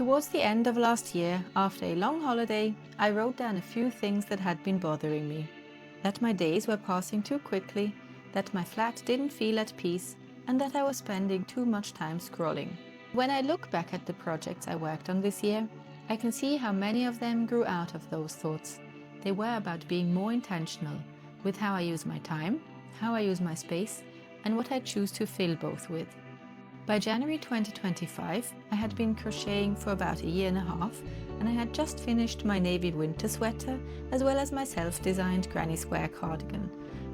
Towards the end of last year, after a long holiday, I wrote down a few things that had been bothering me. That my days were passing too quickly, that my flat didn't feel at peace, and that I was spending too much time scrolling. When I look back at the projects I worked on this year, I can see how many of them grew out of those thoughts. They were about being more intentional with how I use my time, how I use my space, and what I choose to fill both with. By January 2025, I had been crocheting for about a year and a half, and I had just finished my navy winter sweater as well as my self-designed granny square cardigan.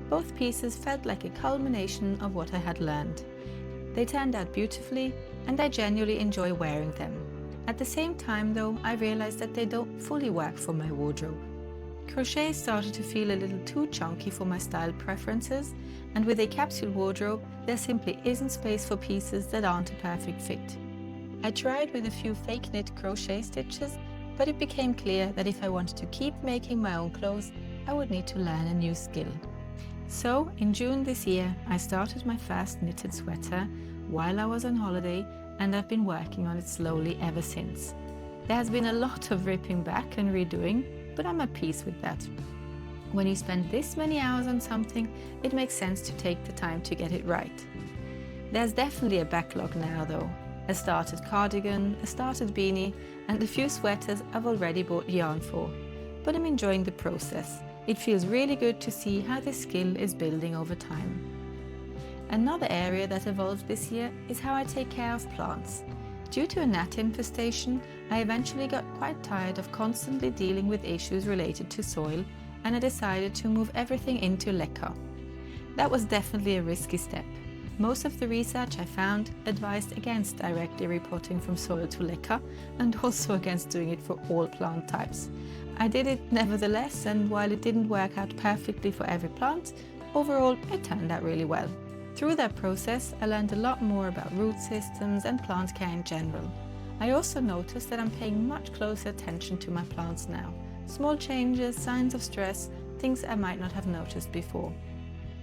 Both pieces felt like a culmination of what I had learned. They turned out beautifully, and I genuinely enjoy wearing them. At the same time though, I realized that they don't fully work for my wardrobe. Crochet started to feel a little too chunky for my style preferences, and with a capsule wardrobe, there simply isn't space for pieces that aren't a perfect fit. I tried with a few fake knit crochet stitches, but it became clear that if I wanted to keep making my own clothes, I would need to learn a new skill. So, in June this year, I started my first knitted sweater while I was on holiday, and I've been working on it slowly ever since. There has been a lot of ripping back and redoing, but I'm at peace with that. When you spend this many hours on something, it makes sense to take the time to get it right. There's definitely a backlog now though. A started cardigan, a started beanie, and a few sweaters I've already bought yarn for. But I'm enjoying the process. It feels really good to see how this skill is building over time. Another area that evolved this year is how I take care of plants. Due to a gnat infestation, I eventually got quite tired of constantly dealing with issues related to soil, and I decided to move everything into LECA. That was definitely a risky step. Most of the research I found advised against directly repotting from soil to LECA, and also against doing it for all plant types. I did it nevertheless, and while it didn't work out perfectly for every plant, overall it turned out really well. Through that process, I learned a lot more about root systems and plant care in general. I also noticed that I'm paying much closer attention to my plants now. Small changes, signs of stress, things I might not have noticed before.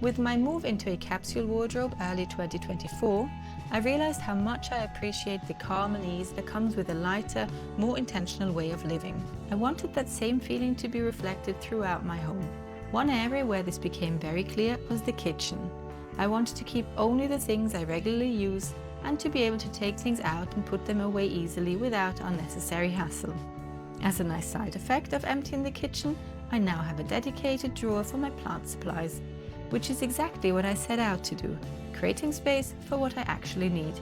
With my move into a capsule wardrobe early 2024, I realized how much I appreciate the calm and ease that comes with a lighter, more intentional way of living. I wanted that same feeling to be reflected throughout my home. One area where this became very clear was the kitchen. I wanted to keep only the things I regularly use and to be able to take things out and put them away easily without unnecessary hassle. As a nice side effect of emptying the kitchen, I now have a dedicated drawer for my plant supplies, which is exactly what I set out to do, creating space for what I actually need.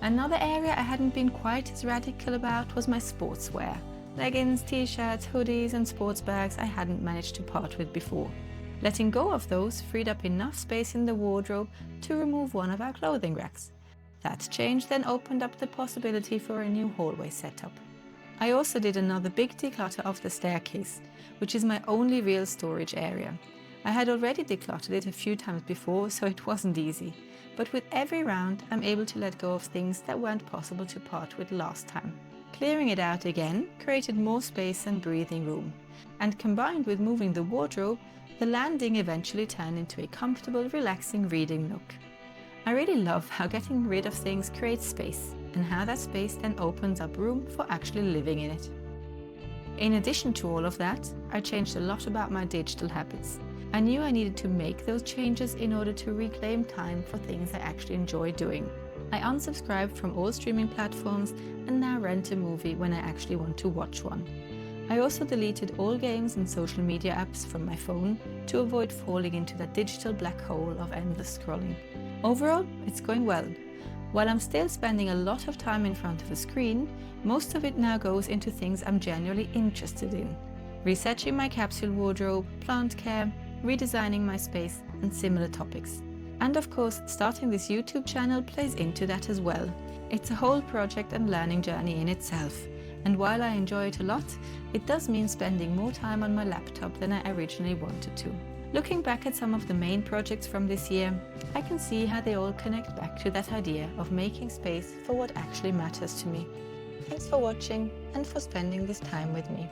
Another area I hadn't been quite as radical about was my sportswear. Leggings, t-shirts, hoodies and sports bags I hadn't managed to part with before. Letting go of those freed up enough space in the wardrobe to remove one of our clothing racks. That change then opened up the possibility for a new hallway setup. I also did another big declutter of the staircase, which is my only real storage area. I had already decluttered it a few times before, so it wasn't easy. But with every round, I'm able to let go of things that weren't possible to part with last time. Clearing it out again created more space and breathing room. And combined with moving the wardrobe, the landing eventually turned into a comfortable, relaxing reading nook. I really love how getting rid of things creates space, and how that space then opens up room for actually living in it. In addition to all of that, I changed a lot about my digital habits. I knew I needed to make those changes in order to reclaim time for things I actually enjoy doing. I unsubscribed from all streaming platforms and now rent a movie when I actually want to watch one. I also deleted all games and social media apps from my phone to avoid falling into that digital black hole of endless scrolling. Overall, it's going well. While I'm still spending a lot of time in front of a screen, most of it now goes into things I'm genuinely interested in. Researching my capsule wardrobe, plant care, redesigning my space, and similar topics. And of course, starting this YouTube channel plays into that as well. It's a whole project and learning journey in itself. And while I enjoy it a lot, it does mean spending more time on my laptop than I originally wanted to. Looking back at some of the main projects from this year, I can see how they all connect back to that idea of making space for what actually matters to me. Thanks for watching and for spending this time with me.